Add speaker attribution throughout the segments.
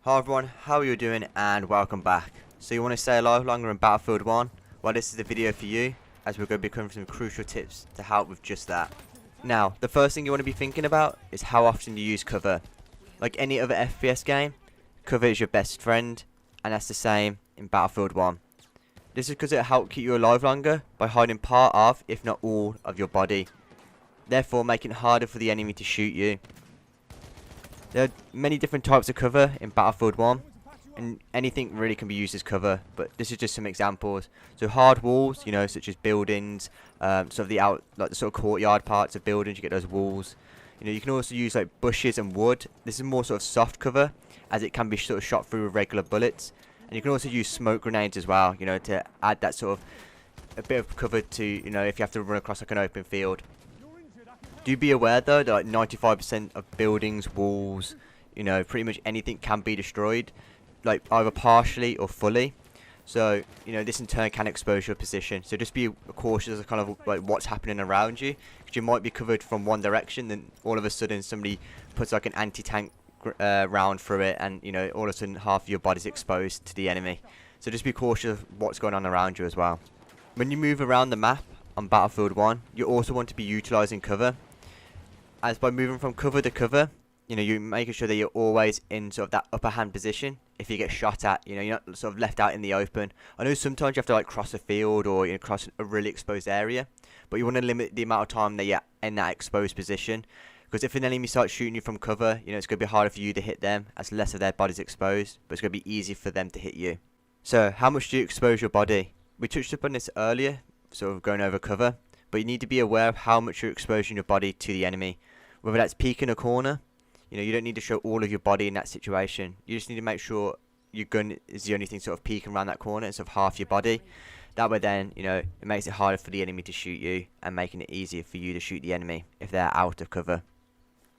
Speaker 1: Hi everyone, how are you doing and welcome back. So you want to stay alive longer in Battlefield 1? Well, this is the video for you, as we're going to be covering some crucial tips to help with just that. Now, the first thing you want to be thinking about is how often you use cover. Like any other FPS game, cover is your best friend, and that's the same in Battlefield 1. This is because it'll help keep you alive longer by hiding part of, if not all, of your body, therefore making it harder for the enemy to shoot you. There are many different types of cover in Battlefield 1, and anything really can be used as cover, but this is just some examples. So hard walls, such as buildings, sort of the sort of courtyard parts of buildings, you get those walls. You can also use like bushes and wood. This is more sort of soft cover, as it can be sort of shot through with regular bullets. And you can also use smoke grenades as well, to add that sort of a bit of cover to, if you have to run across like an open field. Do be aware though that like 95% of buildings, walls, pretty much anything can be destroyed, like either partially or fully. So, this in turn can expose your position. So just be cautious of kind of like what's happening around you, because you might be covered from one direction, then all of a sudden somebody puts like an anti-tank round through it, and all of a sudden half of your body's exposed to the enemy. So just be cautious of what's going on around you as well. When you move around the map on Battlefield 1, you also want to be utilising cover. As by moving from cover to cover, you're making sure that you're always in sort of that upper hand position. If you get shot at, you're not sort of left out in the open. I know sometimes you have to like cross a field or cross a really exposed area, but you want to limit the amount of time that you're in that exposed position. Because if an enemy starts shooting you from cover, it's going to be harder for you to hit them as less of their body's exposed, but it's going to be easy for them to hit you. So, how much do you expose your body? We touched upon this earlier, sort of going over cover, but you need to be aware of how much you're exposing your body to the enemy. Whether that's peeking a corner, you don't need to show all of your body in that situation. You just need to make sure your gun is the only thing sort of peeking around that corner instead of half your body. That way then, it makes it harder for the enemy to shoot you and making it easier for you to shoot the enemy if they're out of cover.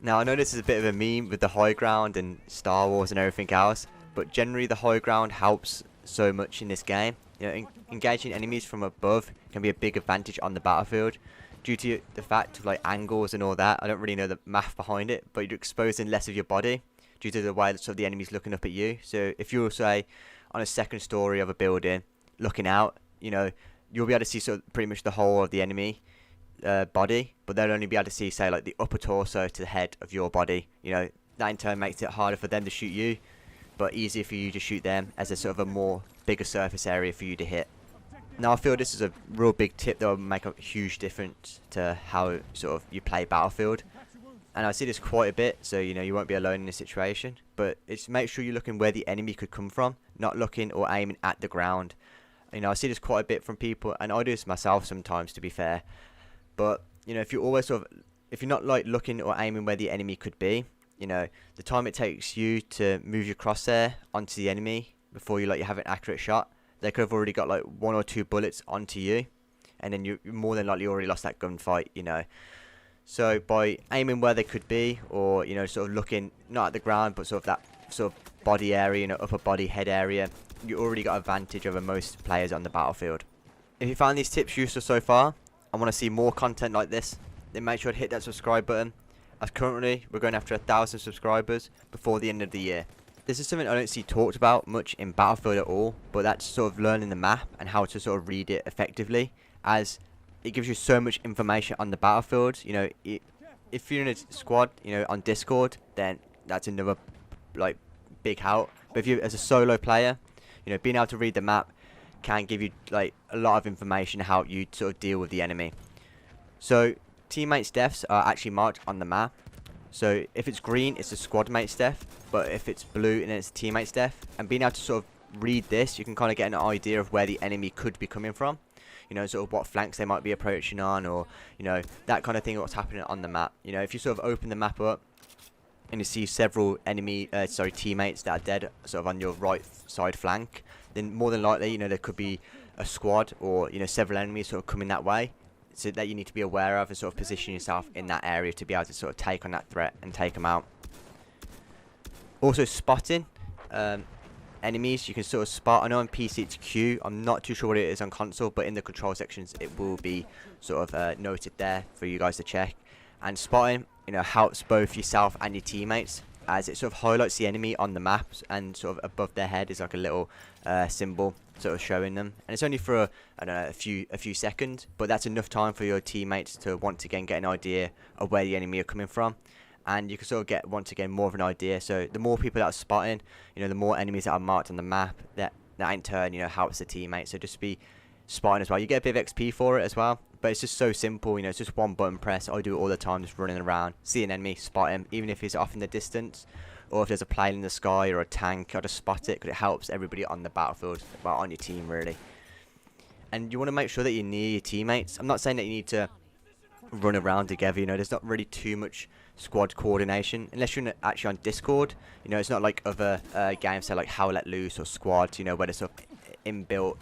Speaker 1: Now, I know this is a bit of a meme with the high ground and Star Wars and everything else, but generally the high ground helps so much in this game. Engaging enemies from above can be a big advantage on the battlefield. Due to the fact of like angles and all that, I don't really know the math behind it, but you're exposing less of your body due to the way that sort of the enemy's looking up at you. So if you're say on a second story of a building looking out, you'll be able to see sort of pretty much the whole of the enemy body, but they'll only be able to see say like the upper torso to the head of your body. That in turn makes it harder for them to shoot you, but easier for you to shoot them, as there's sort of a more bigger surface area for you to hit. Now, I feel this is a real big tip that will make a huge difference to how sort of you play Battlefield. And I see this quite a bit, so you won't be alone in this situation. But it's make sure you're looking where the enemy could come from, not looking or aiming at the ground. I see this quite a bit from people, and I do this myself sometimes, to be fair. But if you're always if you're not like looking or aiming where the enemy could be, the time it takes you to move your crosshair onto the enemy before you have an accurate shot, they could have already got like 1 or 2 bullets onto you, and then you more than likely already lost that gunfight. So by aiming where they could be, or sort of looking not at the ground but sort of that sort of body area, upper body, head area, you already got advantage over most players on the battlefield. If you found these tips useful so far and want to see more content like this, then make sure to hit that subscribe button, as currently we're going after 1,000 subscribers before the end of the year. This is something I don't see talked about much in Battlefield at all, but that's sort of learning the map and how to sort of read it effectively, as it gives you so much information on the battlefield. If you're in a squad, on Discord, then that's another like big help. But if you as a solo player, being able to read the map can give you like a lot of information how you sort of deal with the enemy. So teammates' deaths are actually marked on the map. So if it's green, it's a squad mate's death, but if it's blue, then it's a teammate's death. And being able to sort of read this, you can kind of get an idea of where the enemy could be coming from. Sort of what flanks they might be approaching on, or that kind of thing, what's happening on the map. If you sort of open the map up and you see several teammates that are dead sort of on your right side flank, then more than likely there could be a squad or several enemies sort of coming that way. So that you need to be aware of and sort of position yourself in that area to be able to sort of take on that threat and take them out. Also spotting enemies, you can sort of spot. I know on PC it's Q, I'm not too sure what it is on console, but in the control sections it will be sort of noted there for you guys to check. And spotting helps both yourself and your teammates. as it sort of highlights the enemy on the maps, and sort of above their head is like a little symbol sort of showing them, and it's only for I don't know, a few seconds, but that's enough time for your teammates to once again get an idea of where the enemy are coming from, and you can sort of get once again more of an idea. So the more people that are spotting, the more enemies that are marked on the map, that in turn helps the teammates. So just be spotting as well. You get a bit of XP for it as well, but it's just so simple. It's just one button press. I do it all the time, just running around, see an enemy, spot him, even if he's off in the distance, or if there's a plane in the sky or a tank, I just spot it, because it helps everybody on the battlefield, well, on your team really. And you want to make sure that you're near your teammates. I'm not saying that you need to run around together, there's not really too much squad coordination unless you're actually on Discord. It's not like other games, say like How Let Loose or Squads, where there's sort of inbuilt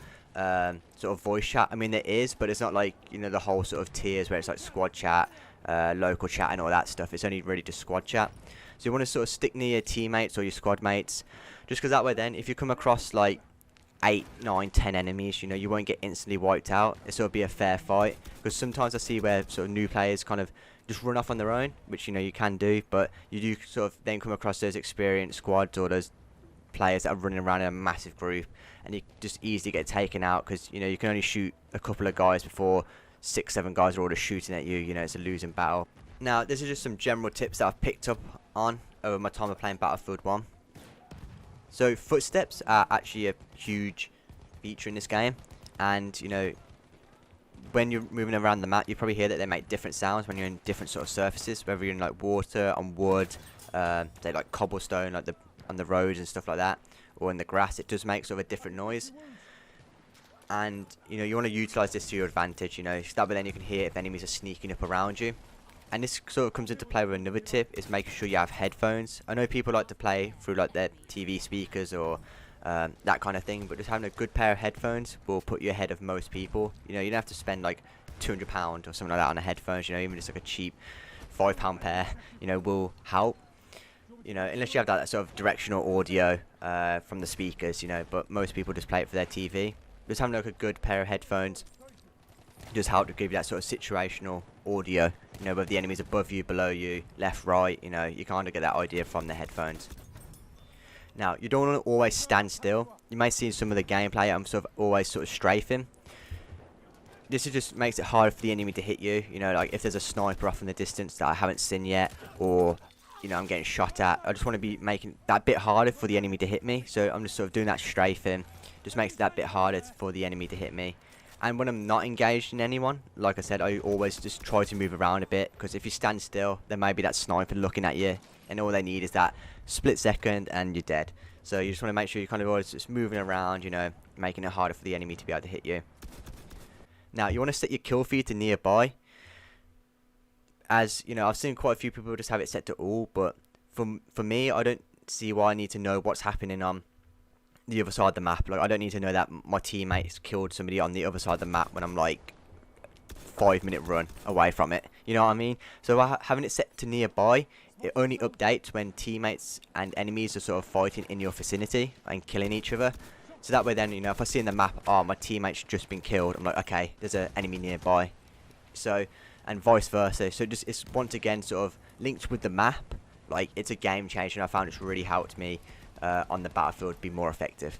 Speaker 1: sort of voice chat. I mean, there is, but it's not like the whole sort of tiers where it's like squad chat, local chat and all that stuff. It's only really just squad chat. So you want to sort of stick near your teammates or your squad mates, just because that way then if you come across like 8, 9, 10 enemies, you won't get instantly wiped out. It sort of be a fair fight, because sometimes I see where sort of new players kind of just run off on their own, which you can do, but you do sort of then come across those experienced squads or those players that are running around in a massive group, and you just easily get taken out, because you can only shoot a couple of guys before 6, 7 guys are all just shooting at you. It's a losing battle. Now this is just some general tips that I've picked up on over my time of playing Battlefield 1. So footsteps are actually a huge feature in this game, and when you're moving around the map, you probably hear that they make different sounds when you're in different sort of surfaces, whether you're in like water, on wood, say like cobblestone, like on the roads and stuff like that, or in the grass. It does make sort of a different noise, and you want to utilize this to your advantage. So that way then you can hear if enemies are sneaking up around you. And this sort of comes into play with another tip, is making sure you have headphones. I know people like to play through like their TV speakers or that kind of thing, but just having a good pair of headphones will put you ahead of most people. You don't have to spend like £200 or something like that on the headphones. Even just like a cheap £5 pair, will help. Unless you have that sort of directional audio from the speakers, but most people just play it for their TV. Just having like a good pair of headphones does help to give you that sort of situational audio. Whether the enemy's above you, below you, left, right, you kind of get that idea from the headphones. Now, you don't want to always stand still. You may see in some of the gameplay, I'm sort of always sort of strafing. This just makes it harder for the enemy to hit you. Like if there's a sniper off in the distance that I haven't seen yet, or I'm getting shot at, I just want to be making that bit harder for the enemy to hit me. So I'm just sort of doing that strafing. Just makes it that bit harder for the enemy to hit me. And when I'm not engaged in anyone, like I said, I always just try to move around a bit, because if you stand still, there may be that sniper looking at you, and all they need is that split second and you're dead. So you just want to make sure you're kind of always just moving around, making it harder for the enemy to be able to hit you. Now you want to set your kill feed to nearby. As I've seen quite a few people just have it set to all, but for me, I don't see why I need to know what's happening on the other side of the map. Like I don't need to know that my teammates killed somebody on the other side of the map when I'm like 5-minute run away from it. You know what I mean? So having it set to nearby, it only updates when teammates and enemies are sort of fighting in your vicinity and killing each other. So that way then, if I see in the map, oh, my teammate's just been killed, I'm like, okay, there's an enemy nearby. So, and vice versa. So just, it's once again sort of linked with the map. Like, it's a game changer, and I found it's really helped me on the battlefield be more effective.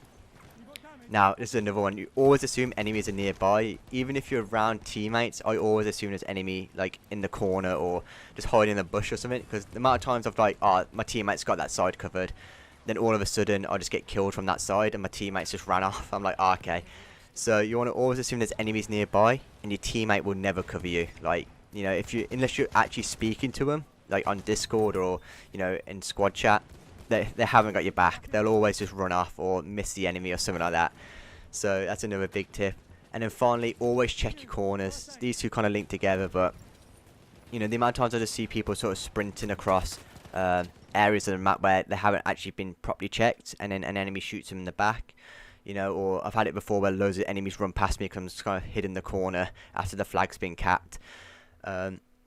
Speaker 1: Now, this is another one. You always assume enemies are nearby. Even if you're around teammates, I always assume there's enemy like in the corner or just hiding in the bush or something. Because the amount of times I've like, oh, my teammate's got that side covered, then all of a sudden I just get killed from that side and my teammates just ran off. I'm like, oh, okay. So you want to always assume there's enemies nearby, and your teammate will never cover you. Like, unless you're actually speaking to them, like on Discord or in squad chat, they haven't got your back. They'll always just run off or miss the enemy or something like that. So that's another big tip. And then finally, always check your corners. These two kind of link together, but the amount of times I just see people sort of sprinting across areas of the map where they haven't actually been properly checked, and then an enemy shoots them in the back. Or I've had it before where loads of enemies run past me because I'm just kind of hid in the corner after the flag's been capped.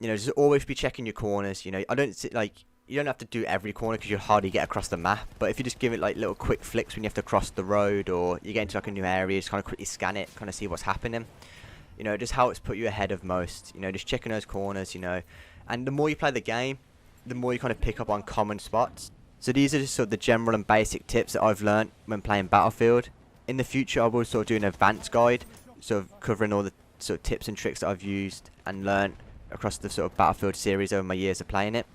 Speaker 1: Just always be checking your corners. I don't see, like, you don't have to do every corner because you'll hardly get across the map. But if you just give it like little quick flicks when you have to cross the road, or you get into like a new area, just kind of quickly scan it, kind of see what's happening. Just how it's put you ahead of most. Just checking those corners. And the more you play the game, the more you kind of pick up on common spots. So these are just sort of the general and basic tips that I've learned when playing Battlefield. In the future, I will sort of do an advanced guide, sort of covering all the sort of tips and tricks that I've used and learned across the sort of Battlefield series over my years of playing it.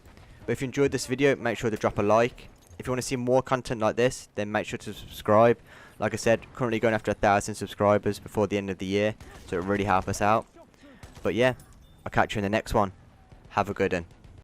Speaker 1: But if you enjoyed this video, make sure to drop a like. If you want to see more content like this, then make sure to subscribe. Like I said, currently going after 1,000 subscribers before the end of the year, so it will really help us out. But yeah, I'll catch you in the next one. Have a good one.